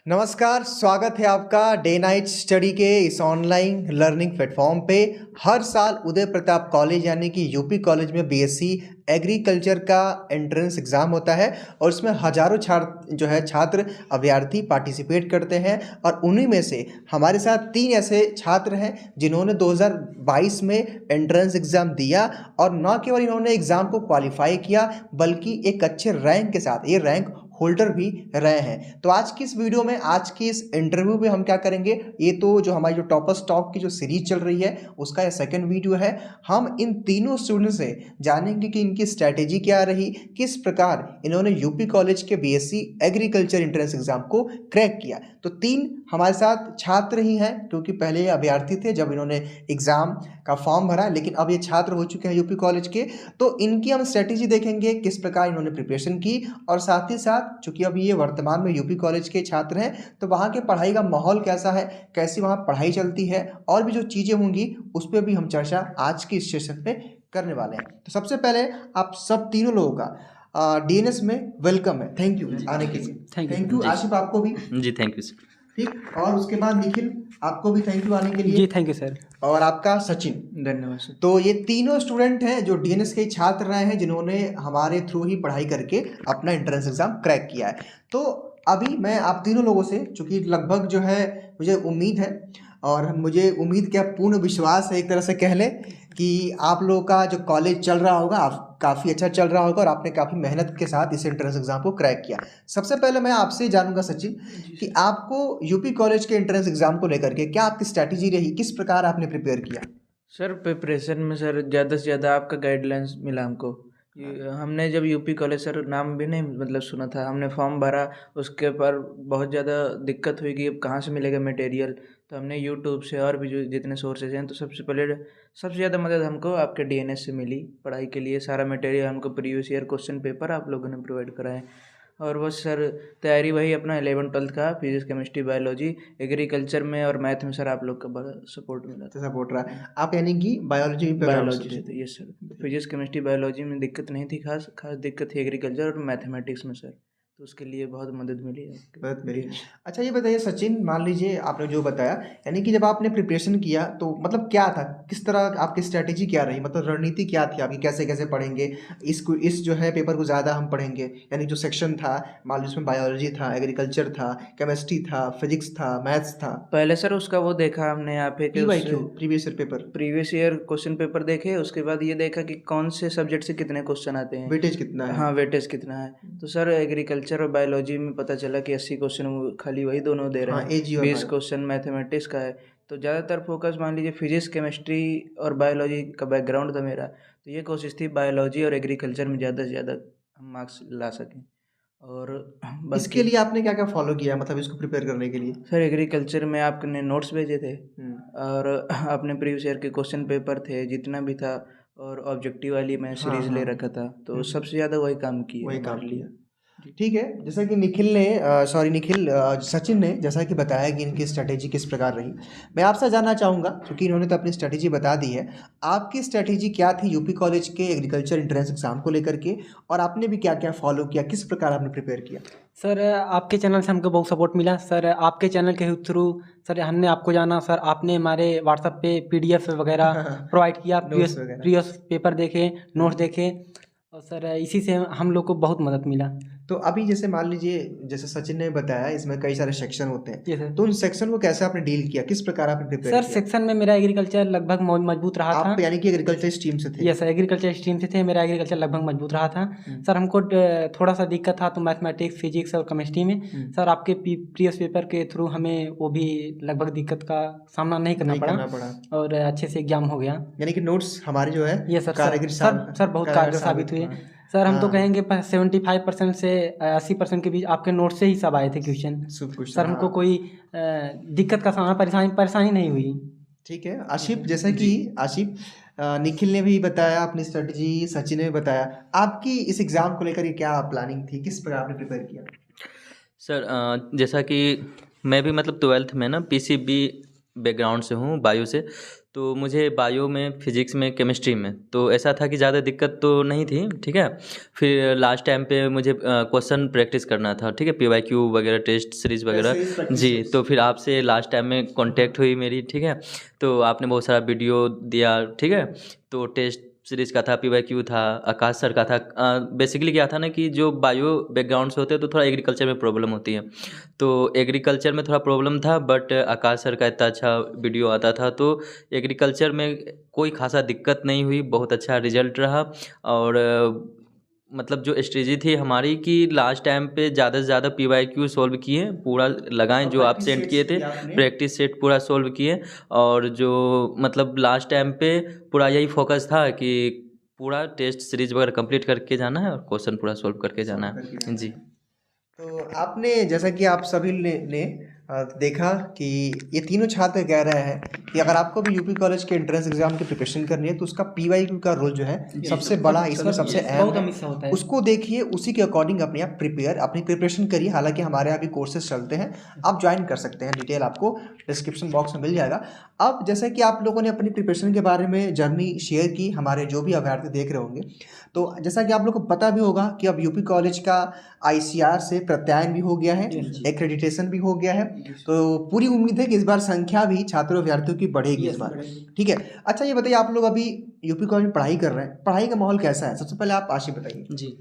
नमस्कार, स्वागत है आपका डे नाइट स्टडी के इस ऑनलाइन लर्निंग प्लेटफॉर्म पे। हर साल उदय प्रताप कॉलेज यानी कि यूपी कॉलेज में बीएससी एग्रीकल्चर का एंट्रेंस एग्ज़ाम होता है और इसमें हज़ारों छात्र अभ्यर्थी पार्टिसिपेट करते हैं और उन्हीं में से हमारे साथ 3 ऐसे छात्र हैं जिन्होंने 2022 में एंट्रेंस एग्ज़ाम दिया और न केवल इन्होंने एग्ज़ाम को क्वालिफाई किया बल्कि एक अच्छे रैंक के साथ ये रैंक होल्डर भी रहे हैं। तो आज की इस वीडियो में, आज की इस इंटरव्यू में हम क्या करेंगे, ये तो जो हमारी जो टॉपर्स टॉक की जो सीरीज चल रही है उसका ये सेकंड वीडियो है। हम इन तीनों स्टूडेंट से जानेंगे कि इनकी स्ट्रैटेजी क्या रही, किस प्रकार इन्होंने यूपी कॉलेज के बीएससी एग्रीकल्चर एंट्रेंस एग्जाम को क्रैक किया। तो 3 हमारे साथ छात्र ही हैं क्योंकि पहले ये अभ्यर्थी थे जब इन्होंने एग्ज़ाम का फॉर्म भरा, लेकिन अब ये छात्र हो चुके हैं यूपी कॉलेज के। तो इनकी हम स्ट्रैटेजी देखेंगे, किस प्रकार इन्होंने प्रिपरेशन की और साथ ही साथ चूँकि अभी ये वर्तमान में यूपी कॉलेज के छात्र हैं तो वहाँ के पढ़ाई का माहौल कैसा है, कैसी वहाँ पढ़ाई चलती है और भी जो चीज़ें होंगी उस पर भी हम चर्चा आज की इस सेशन पे करने वाले हैं। तो सबसे पहले आप सब तीनों लोगों का डीएनएस में वेलकम है। थैंक यू आने के लिए। थैंक यू आशिफ, आपको भी जी थैंक यू सर। ठीक, और उसके बाद निखिल आपको भी थैंक यू आने के लिए। जी थैंक यू सर। और आपका सचिन, धन्यवाद सर। तो ये तीनों स्टूडेंट हैं जो डीएनएस के छात्र रहे हैं जिन्होंने हमारे थ्रू ही पढ़ाई करके अपना एंट्रेंस एग्जाम क्रैक किया है। तो अभी मैं आप तीनों लोगों से, चूँकि लगभग जो है मुझे उम्मीद है और मुझे उम्मीद क्या पूर्ण विश्वास है एक तरह से कह लें कि आप लोगों का जो कॉलेज चल रहा होगा आप काफ़ी अच्छा चल रहा होगा और आपने काफ़ी मेहनत के साथ इस एंट्रेंस एग्जाम को क्रैक किया। सबसे पहले मैं आपसे जानूंगा सचिन कि आपको यूपी कॉलेज के एंट्रेंस एग्जाम को लेकर के क्या आपकी स्ट्रैटेजी रही, किस प्रकार आपने प्रिपेयर किया? सर प्रिपरेशन में सर ज़्यादा से ज़्यादा आपका गाइडलाइंस मिला हमको। हमने जब यूपी कॉलेज सर नाम भी नहीं मतलब सुना था, हमने फॉर्म भरा उसके पर बहुत ज़्यादा दिक्कत हुई कि अब कहाँ से मिलेगा मटेरियल। तो हमने यूट्यूब से और भी जो जितने सोर्सेज हैं, तो सबसे ज़्यादा मदद हमको आपके डीएनएस से मिली पढ़ाई के लिए। सारा मटेरियल हमको प्रीवियस ईयर क्वेश्चन पेपर आप लोगों ने प्रोवाइड कराए और बस सर तैयारी वही अपना 11th-12th का फिजिक्स केमिस्ट्री बायोलॉजी एग्रीकल्चर में और मैथ में सर आप लोग का बड़ा सपोर्ट मिला था। सपोर्ट रहा आप यानी कि बायोलॉजी से थे। Yes sir, physics chemistry biology में दिक्कत नहीं थी, खास दिक्कत थी एग्रीकल्चर और मैथमेटिक्स में सर, तो उसके लिए बहुत मदद मिली है। मदद मिली। अच्छा ये बताइए सचिन, मान लीजिए आपने जो बताया यानी कि जब आपने प्रिपरेशन किया तो मतलब क्या था, किस तरह आपकी स्ट्रैटेजी क्या रही, मतलब रणनीति क्या थी आपकी, कैसे कैसे पढ़ेंगे इस जो है पेपर को ज़्यादा हम पढ़ेंगे, यानी जो सेक्शन था मान लीजिए उसमें बायोलॉजी था, एग्रीकल्चर था, केमिस्ट्री था, फिजिक्स था, मैथ्स था। पहले सर उसका वो देखा हमने यहाँ पे previous year paper, previous year question paper देखे। उसके बाद ये देखा कि कौन से सब्जेक्ट से कितने क्वेश्चन आते हैं, वेटेज कितना है। हाँ वेटेज कितना है। तो सर एग्रीकल्चर और बायोलॉजी में पता चला कि 80 क्वेश्चन खाली वही दोनों दे रहे हैं, 20 क्वेश्चन मैथमेटिक्स का है। तो ज़्यादातर फोकस मान लीजिए फिजिक्स केमिस्ट्री और बायोलॉजी का बैकग्राउंड था मेरा, तो ये कोशिश थी बायोलॉजी और एग्रीकल्चर में ज़्यादा से ज़्यादा हम मार्क्स ला सकें। और इसके लिए आपने क्या क्या फॉलो किया, मतलब इसको प्रिपेयर करने के लिए? सर एग्रीकल्चर में आपने नोट्स भेजे थे और अपने प्रीवियस ईयर के क्वेश्चन पेपर थे जितना भी था, और ऑब्जेक्टिव वाली मैं सीरीज ले रखा था, तो सबसे ज़्यादा वही काम किया। ठीक है, जैसा कि सचिन ने जैसा कि बताया कि इनकी स्ट्रैटेजी किस प्रकार रही, मैं आपसे जानना चाहूँगा क्योंकि इन्होंने तो अपनी स्ट्रैटेजी बता दी है, आपकी स्ट्रैटेजी क्या थी यूपी कॉलेज के एग्रीकल्चर एंट्रेंस एग्जाम को लेकर के और आपने भी क्या क्या फॉलो किया, किस प्रकार आपने प्रिपेयर किया? सर आपके चैनल से हमको बहुत सपोर्ट मिला सर, आपके चैनल के थ्रू सर हमने आपको जाना सर, आपने हमारे व्हाट्सएप पे पीडीएफ वगैरह प्रोवाइड किया, प्रीवियस पेपर देखे, नोट्स देखे और सर इसी से हम लोग को बहुत मदद मिला। तो अभी जैसे मान लीजिए जैसे सचिन ने बताया इसमें कई सारे सेक्शन होते हैं, तो उन सेक्शन को कैसे आपने डील किया, किस प्रकार आपने प्रिपेयर सर किया? सेक्शन में मेरा एग्रीकल्चर लगभग मजबूत रहा था। आप यानी कि एग्रीकल्चर स्ट्रीम से थे? यस सर, एग्रीकल्चर स्ट्रीम से थे, मेरा एग्रीकल्चर लगभग मजबूत रहा था। सर हमको थोड़ा सा दिक्कत था तो मैथमेटिक्स, फिजिक्स और केमिस्ट्री में सर आपके प्रीवियस पेपर के थ्रू हमें वो भी लगभग दिक्कत का सामना नहीं करना पड़ा और अच्छे से एग्जाम हो गया। यानी कि नोट्स हमारे जो है ये सर बहुत कारगर साबित हुए। सर हम तो कहेंगे 75% से 80% के बीच आपके नोट से ही सब आए थे क्वेश्चन। सर हमको कोई दिक्कत का सामना परेशानी नहीं हुई। ठीक है आशिफ, जैसा कि निखिल ने भी बताया अपनी स्ट्रेटजी, सचिन ने भी बताया, आपकी इस एग्ज़ाम को लेकर क्या प्लानिंग थी, किस प्रकार आपने प्रिपेयर किया? सर जैसा कि मैं भी मतलब 12th में ना पीसीबी बैकग्राउंड से हूँ, बायो से, तो मुझे बायो में, फिजिक्स में, केमिस्ट्री में तो ऐसा था कि ज़्यादा दिक्कत तो नहीं थी, ठीक है। फिर लास्ट टाइम पे मुझे क्वेश्चन प्रैक्टिस करना था, ठीक है, PYQ वगैरह टेस्ट सीरीज़ वगैरह जी। तो फिर आपसे लास्ट टाइम में कांटेक्ट हुई मेरी, ठीक है। तो आपने बहुत सारा वीडियो दिया, ठीक है। तो टेस्ट सीरीज़ का था, PYQ था, आकाश सर का था। बेसिकली क्या था ना कि जो बायो बैकग्राउंड से होते हैं तो थोड़ा एग्रीकल्चर में प्रॉब्लम होती है। तो एग्रीकल्चर में थोड़ा प्रॉब्लम था, बट आकाश सर का इतना अच्छा वीडियो आता था तो एग्रीकल्चर में कोई खासा दिक्कत नहीं हुई, बहुत अच्छा रिजल्ट रहा। और मतलब जो स्ट्रेटजी थी हमारी कि लास्ट टाइम पे ज़्यादा से ज़्यादा PYQ सोल्व किए, पूरा लगाएं जो आप सेंड किए थे, प्रैक्टिस सेट पूरा सोल्व किए। और जो मतलब लास्ट टाइम पे पूरा यही फोकस था कि पूरा टेस्ट सीरीज वगैरह कंप्लीट करके जाना है और क्वेश्चन पूरा सोल्व करके जाना है जी। तो आपने जैसा कि आप सभी ने देखा कि ये तीनों छात्र कह रहे हैं कि अगर आपको भी यूपी कॉलेज के एंट्रेंस एग्जाम की प्रिपरेशन करनी है तो उसका PYQ का रोल जो है सबसे बड़ा, इसमें सबसे अहम बहुत है। हमेशा होता है। उसको देखिए, उसी के अकॉर्डिंग अपने आप अपनी प्रिपरेशन करिए। हालांकि हमारे यहाँ भी कोर्सेज चलते हैं, आप ज्वाइन कर सकते हैं, डिटेल आपको डिस्क्रिप्शन बॉक्स में मिल जाएगा। अब जैसे कि आप लोगों ने अपनी प्रिपरेशन के बारे में जर्नी शेयर की, हमारे जो भी अभ्यर्थी देख रहे होंगे, तो जैसा कि आप लोग को पता भी होगा कि अब यूपी कॉलेज का ICR से प्रत्यायन भी हो गया है, एक्रेडिटेशन भी हो गया है। तो पूरी उम्मीद है कि इस बार संख्या भी छात्रों अभ्यर्थियों की बढ़ेगी इस बार, ठीक है। अच्छा, ये बताइए, आप लोग अभी यूपी कॉलेज में पढ़ाई कर रहे हैं, पढ़ाई का माहौल कैसा है? सबसे पहले आप आशी बताइए जी।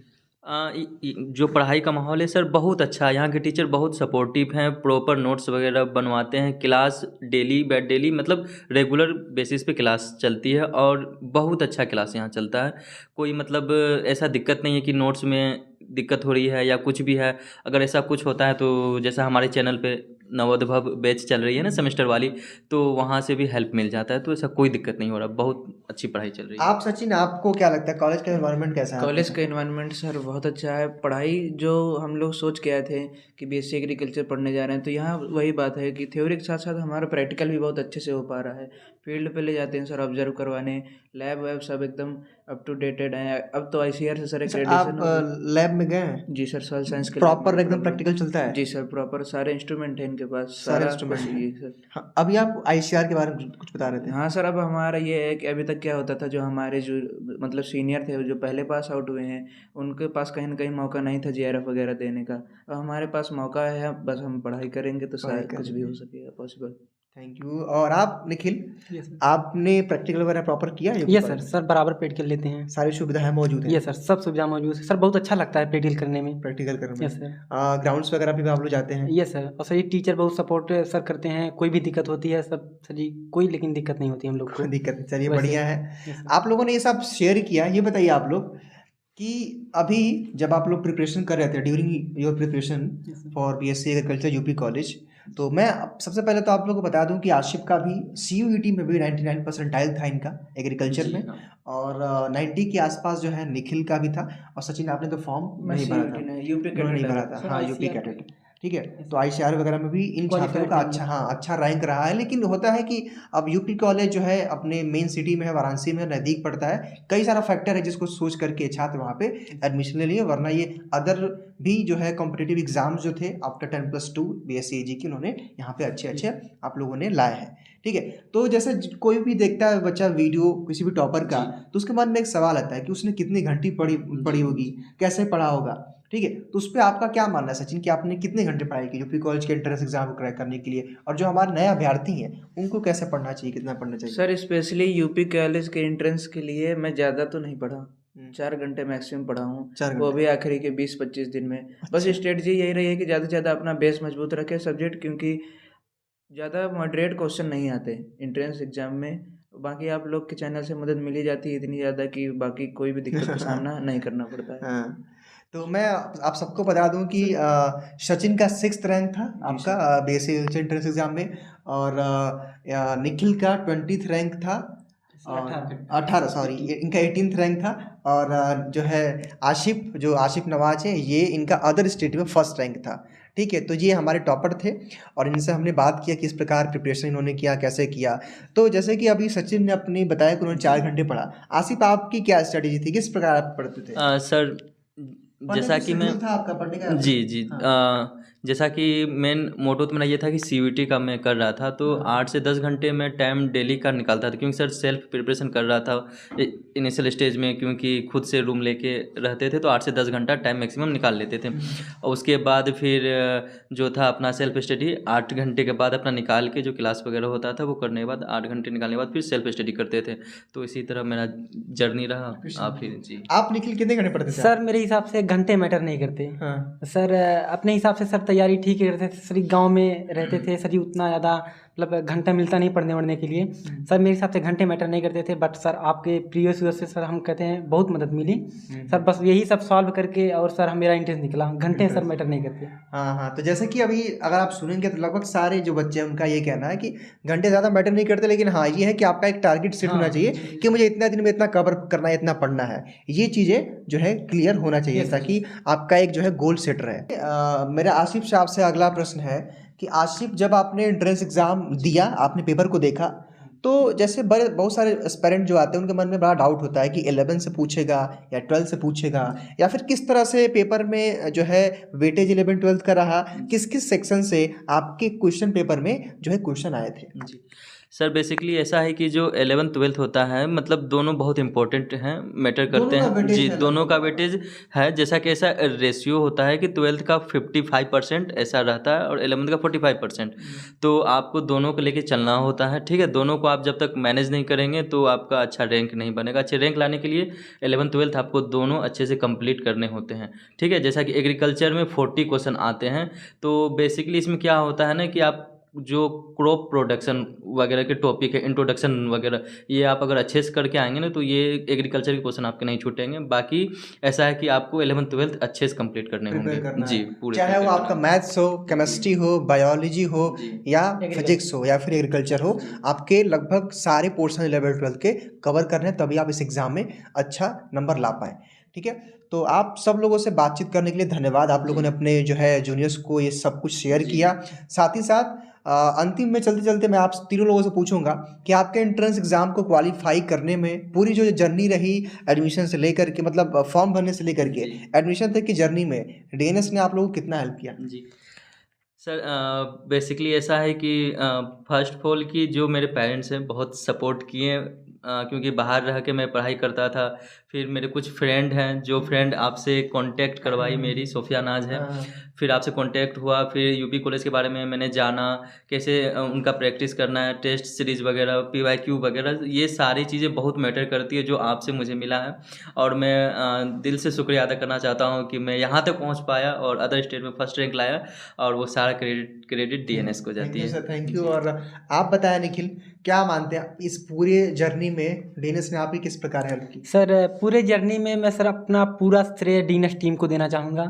जो पढ़ाई का माहौल है सर बहुत अच्छा है, यहाँ के टीचर बहुत सपोर्टिव हैं, प्रॉपर नोट्स वगैरह बनवाते हैं, क्लास डेली मतलब रेगुलर बेसिस पे क्लास चलती है और बहुत अच्छा क्लास यहाँ चलता है। कोई मतलब ऐसा दिक्कत नहीं है कि नोट्स में दिक्कत हो रही है या कुछ भी है। अगर ऐसा कुछ होता है तो जैसा हमारे चैनल पे नवोदय बैच चल रही है ना सेमेस्टर वाली, तो वहाँ से भी हेल्प मिल जाता है, तो ऐसा कोई दिक्कत नहीं हो रहा, बहुत अच्छी पढ़ाई चल रही है। आप सचिन, आपको क्या लगता है कॉलेज का एनवायरनमेंट कैसा है? कॉलेज का इन्वायरमेंट सर बहुत अच्छा है। पढ़ाई जो हम लोग सोच के आए थे कि BSc एग्रीकल्चर पढ़ने जा रहे हैं, तो यहाँ वही बात है कि थ्योरी के साथ साथ हमारा प्रैक्टिकल भी बहुत अच्छे से हो पा रहा है। फील्ड पे ले जाते हैं सर ऑब्जर्व करवाने, लैब वैब सब एकदम अप टू डेटेड है। अब तो ICR से सर आप एक्रेडिटेशन लैब में गए हैं? जी सर, सॉइल साइंस के प्रॉपर एकदम प्रैक्टिकल चलता है? जी सर, प्रॉपर सारे इंस्ट्रूमेंट है इनके पास, सारे सारा इंस्ट्रूमेंट कुछ हैं। जी सर। हाँ, अभी आप ICR के बारे में कुछ बता रहे थे। हाँ सर, अब हमारा ये है कि अभी तक क्या होता था, जो हमारे जो मतलब सीनियर थे जो पहले पास आउट हुए हैं, उनके पास कहीं ना कहीं मौका नहीं था JRF वगैरह देने का। अब हमारे पास मौका है, बस हम पढ़ाई करेंगे तो शायद कुछ भी हो सकेगा पॉसिबल। Thank you. और आप निखिल, यस सर। आपने प्रैक्टिकल वगैरह प्रॉपर किया है? यस सर, सर बराबर प्रैक्टिकल लेते हैं। सारी सुविधाएं मौजूद हैं? यस सर, सब सुविधा मौजूद है सर, बहुत अच्छा लगता है प्रैक्टिकल करने में। प्रैक्टिकल करने यस में सर। ग्राउंड्स वगैरह भी आप लोग जाते हैं? यस सर, और सर ये टीचर बहुत सपोर्ट सर करते हैं, कोई भी दिक्कत होती है सब सर जी, कोई लेकिन दिक्कत नहीं होती हम लोग को। कोई दिक्कत नहीं, चलिए वैसे- बढ़िया है। Yes sir. आप लोगों ने ये सब शेयर किया, ये बताइए आप लोग कि अभी जब आप लोग प्रिपरेशन कर रहे थे, during your preparation yes sir. For BSc agriculture UP college, तो मैं सबसे पहले तो आप लोगों को बता दूं कि आशिफ का भी CUET में भी 99 परसेंटाइल था इनका एग्रीकल्चर में, और 90 के आसपास जो है निखिल का भी था। और सचिन, आपने तो फॉर्म नहीं भरा था? यूपी नहीं भरा था, सर, हाँ, यूपी ICR कैडेट, ठीक है। तो ICR वगैरह में भी इन Qualified छात्रों का rank अच्छा, था। हाँ, अच्छा रैंक रहा है। लेकिन होता है कि अब यूपी कॉलेज जो है अपने मेन सिटी में है, वाराणसी में, नज़दीक पड़ता है, कई सारा फैक्टर है जिसको सोच करके छात्र वहाँ पे एडमिशन ले लिए, वरना ये अदर भी जो है कॉम्पिटिटिव एग्जाम्स जो थे आफ्टर 10+2 BSc AG के, उन्होंने यहाँ पे अच्छे अच्छे आप लोगों ने लाए हैं, ठीक है। तो जैसे कोई भी देखता है बच्चा वीडियो किसी भी टॉपर का, तो उसके मन में एक सवाल आता है कि उसने कितनी घंटी पढ़ी होगी, कैसे पढ़ा होगा, ठीक है। तो उस पर आपका क्या मानना है सचिन, कि आपने कितने घंटे पढ़ाई की यूपी कॉलेज के एंट्रेंस एग्जाम को क्रैक करने के लिए, और जो हमारे नए अभ्यर्थी हैं उनको कैसे पढ़ना चाहिए, कितना पढ़ना चाहिए? सर स्पेशली यूपी कॉलेज के एंट्रेंस के लिए मैं ज़्यादा तो नहीं पढ़ा, 4 घंटे मैक्सिमम पढ़ा हूँ, 4 वो घंटे? भी आखिरी के 20-25 दिन में। बस स्ट्रेटजी यही रही है कि ज़्यादा से ज़्यादा अपना बेस मजबूत रखे सब्जेक्ट, क्योंकि ज़्यादा मॉडरेट क्वेश्चन नहीं आते एंट्रेंस एग्जाम में। बाकी आप लोग के चैनल से मदद मिली जाती है इतनी ज़्यादा कि बाकी कोई भी दिक्कत का सामना नहीं करना पड़ता है। हाँ, तो मैं आप सबको बता दूं कि सचिन का 6th रैंक था आपका BSc एंट्रेंस एग्जाम में, और निखिल का 20th रैंक था, 18 सॉरी, इनका 18th रैंक था। और जो है आशिफ नवाज है, ये इनका अदर स्टेट में 1st रैंक था, ठीक है। तो ये हमारे टॉपर थे और इनसे हमने बात किया किस प्रकार प्रिपरेशन इन्होंने किया, कैसे किया। तो जैसे कि अभी सचिन ने अपनी बताया कि उन्होंने 4 घंटे पढ़ा। आसिफ, आपकी क्या स्ट्रेटेजी थी, किस प्रकार आप पढ़ते थे? सर जैसा कि मैं था आपका पढ़ने का? जी जी हाँ। जैसा कि मेन मोटो तो मेरा ये था कि CUET का मैं कर रहा था, तो 8 से 10 घंटे मैं टाइम डेली का निकालता था, क्योंकि सर सेल्फ प्रिपरेशन कर रहा था इनिशियल स्टेज में, क्योंकि खुद से रूम लेके रहते थे, तो 8 से 10 घंटा टाइम मैक्सिमम निकाल लेते थे। और उसके बाद फिर जो था अपना सेल्फ स्टडी 8 घंटे के बाद अपना निकाल के जो क्लास वगैरह होता था वो करने के बाद 8 घंटे निकालने के बाद फिर सेल्फ स्टडी करते थे। तो इसी तरह मेरा जर्नी रहा। आप फिर जी आप निखिल कितने घंटे पढ़ते थे? सर मेरे हिसाब से घंटे मैटर नहीं करते। हाँ। सर अपने हिसाब से सर तैयारी ठीक ही करते थे सर, गांव में रहते थे सर, उतना ज़्यादा मतलब घंटा मिलता नहीं पढ़ने वढ़ने के लिए। सर मेरे हिसाब से घंटे मैटर नहीं करते थे, बट सर आपके प्रीवियस ईयर से सर हम कहते हैं बहुत मदद मिली सर, बस यही सब सॉल्व करके और सर हम मेरा इंटरेस्ट निकला, घंटे सर मैटर नहीं करते। हाँ हाँ, तो जैसे कि अभी अगर आप सुनेंगे तो लगभग सारे जो बच्चे हैं उनका ये कहना है कि घंटे ज़्यादा मैटर नहीं करते, लेकिन हाँ ये है कि आपका एक टारगेट सेट होना चाहिए कि मुझे इतना दिन में इतना कवर करना है, इतना पढ़ना है, ये चीज़ें जो है क्लियर होना चाहिए ताकि आपका एक जो है गोल सेट रहे। मेरा आसिफ साहब से अगला प्रश्न है कि आसिफ, जब आपने एंट्रेंस एग्ज़ाम दिया, आपने पेपर को देखा, तो जैसे बड़े बहुत सारे एस्पिरेंट जो आते हैं उनके मन में बड़ा डाउट होता है कि 11 से पूछेगा या 12 से पूछेगा, या फिर किस तरह से पेपर में जो है वेटेज 11-12 का रहा, किस किस सेक्शन से आपके क्वेश्चन पेपर में जो है क्वेश्चन आए थे? जी सर, बेसिकली ऐसा है कि जो 11th-12th होता है, मतलब दोनों बहुत इंपॉर्टेंट हैं, मैटर करते हैं जी, दोनों का वेटेज है। जैसा कि ऐसा रेशियो होता है कि 12th का 55% ऐसा रहता है और 11th का 45%, तो आपको दोनों को लेके चलना होता है, ठीक है। दोनों को आप जब तक मैनेज नहीं करेंगे तो आपका अच्छा रैंक नहीं बनेगा। अच्छे रैंक लाने के लिए 11th-12th आपको दोनों अच्छे से कंप्लीट करने होते हैं, ठीक है। जैसा कि एग्रीकल्चर में 40 क्वेश्चन आते हैं, तो बेसिकली इसमें क्या होता है ना कि आप जो क्रॉप प्रोडक्शन वगैरह के टॉपिक है, इंट्रोडक्शन वगैरह, ये आप अगर अच्छे से करके आएंगे ना तो ये एग्रीकल्चर के क्वेश्चन आपके नहीं छूटेंगे। बाकी ऐसा है कि आपको 11th-12th अच्छे से कंप्लीट करने होंगे जी, पूरे, चाहे वो आपका मैथ्स हो, केमिस्ट्री हो, बायोलॉजी हो या फिजिक्स हो या फिर एग्रीकल्चर हो, आपके लगभग सारे पोर्शन 11-12 के कवर करने, तभी आप इस एग्ज़ाम में अच्छा नंबर ला पाएँ, ठीक है। तो आप सब लोगों से बातचीत करने के लिए धन्यवाद। आप लोगों ने अपने जो है जूनियर्स को ये सब कुछ शेयर किया। साथ ही साथ अंतिम में चलते चलते मैं आप तीनों लोगों से पूछूंगा कि आपके एंट्रेंस एग्ज़ाम को क्वालिफाई करने में पूरी जो जर्नी रही, एडमिशन से लेकर के, मतलब फॉर्म भरने से लेकर के एडमिशन तक की जर्नी में DNS ने आप लोगों को कितना हेल्प किया? जी सर, बेसिकली ऐसा है कि फर्स्ट ऑफ ऑल कि जो मेरे पेरेंट्स हैं बहुत सपोर्ट किए, क्योंकि बाहर रह के मैं पढ़ाई करता था। फिर मेरे कुछ फ्रेंड हैं, जो फ्रेंड आपसे कांटेक्ट करवाई मेरी, सोफिया नाज है, फिर आपसे कांटेक्ट हुआ, फिर यूपी कॉलेज के बारे में मैंने जाना, कैसे उनका प्रैक्टिस करना है, टेस्ट सीरीज़ वगैरह, PYQ वगैरह, ये सारी चीज़ें बहुत मैटर करती है जो आपसे मुझे मिला है। और मैं दिल से शुक्रिया अदा करना चाहता हूँ कि मैं यहाँ तक पहुँच पाया और अदर स्टेट में फर्स्ट रैंक लाया, और वो सारा क्रेडिट DNS को जाती है। Thank you. और आप बताएं निखिल, क्या मानते हैं इस पूरे जर्नी में DNS ने आपकी किस प्रकार हेल्प की? सर पूरे जर्नी में मैं सर अपना पूरा श्रेय DNS टीम को देना चाहूँगा,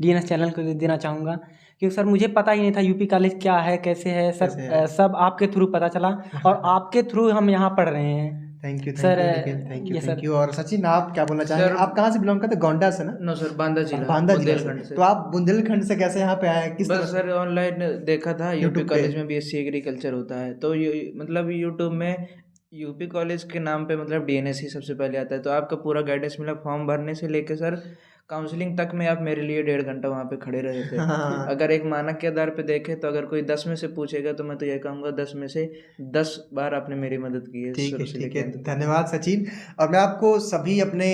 DNS चैनल को देना चाहूँगा, क्योंकि सर मुझे पता ही नहीं था यूपी कॉलेज क्या है, कैसे है सर, सब आपके थ्रू पता चला और आपके थ्रू हम यहाँ पढ़ रहे हैं। Thank you sir, thank you. और सचिन, आप क्या बोलना चाहेंगे? आप कहाँ से बिलोंग करते हैं? गोंडा से ना? नो सर, बांदा जिला, बांदा जिला बुंदेलखंड से। तो आप बुंदेलखंड से कैसे यहाँ पे आए? किस बस सर ऑनलाइन देखा था, यूपी YouTube पे? कॉलेज में BSc एग्रीकल्चर होता है, तो मतलब यूट्यूब में यूपी कॉलेज के नाम पे मतलब DNS ही सबसे पहले आता है, तो आपका पूरा गाइडेंस मिला फॉर्म भरने से लेके सर काउंसलिंग तक में। आप मेरे लिए 1.5 घंटा वहाँ पे खड़े रहे थे। अगर एक मानक के आधार पे देखें तो अगर कोई 10 में से पूछेगा तो मैं तो ये कहूँगा 10 में से 10 बार आपने मेरी मदद की है। ठीक है, धन्यवाद सचिन। और मैं आपको सभी अपने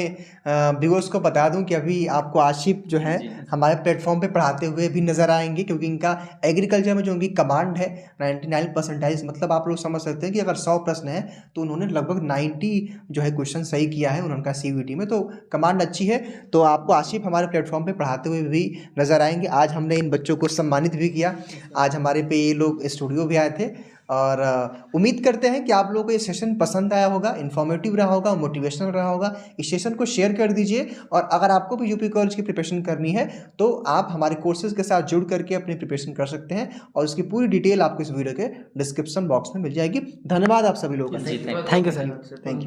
व्यूअर्स को बता दूं कि अभी आपको आशिफ जो है हमारे प्लेटफॉर्म पे पढ़ाते हुए भी नज़र आएंगे, क्योंकि इनका एग्रीकल्चर में जो उनकी कमांड है 99%, मतलब आप लोग समझ सकते हैं कि अगर 100 प्रश्न है तो उन्होंने लगभग 90 जो है क्वेश्चन सही किया है उनका CUET में, तो कमांड अच्छी है। तो आपको आशिफ हमारे प्लेटफॉर्म पे पढ़ाते हुए भी नज़र आएंगे। आज हमने इन बच्चों को सम्मानित भी किया, आज हमारे पे ये लोग स्टूडियो भी आए थे, और उम्मीद करते हैं कि आप लोगों को ये सेशन पसंद आया होगा, इन्फॉर्मेटिव रहा होगा, मोटिवेशनल रहा होगा। इस सेशन को शेयर कर दीजिए, और अगर आपको भी यूपी कॉलेज की प्रिपरेशन करनी है तो आप हमारे कोर्सेज के साथ जुड़ करके अपनी प्रिपरेशन कर सकते हैं, और उसकी पूरी डिटेल आपको इस वीडियो के डिस्क्रिप्शन बॉक्स में मिल जाएगी। धन्यवाद आप सभी लोगों का। Thank you sir. Thank you.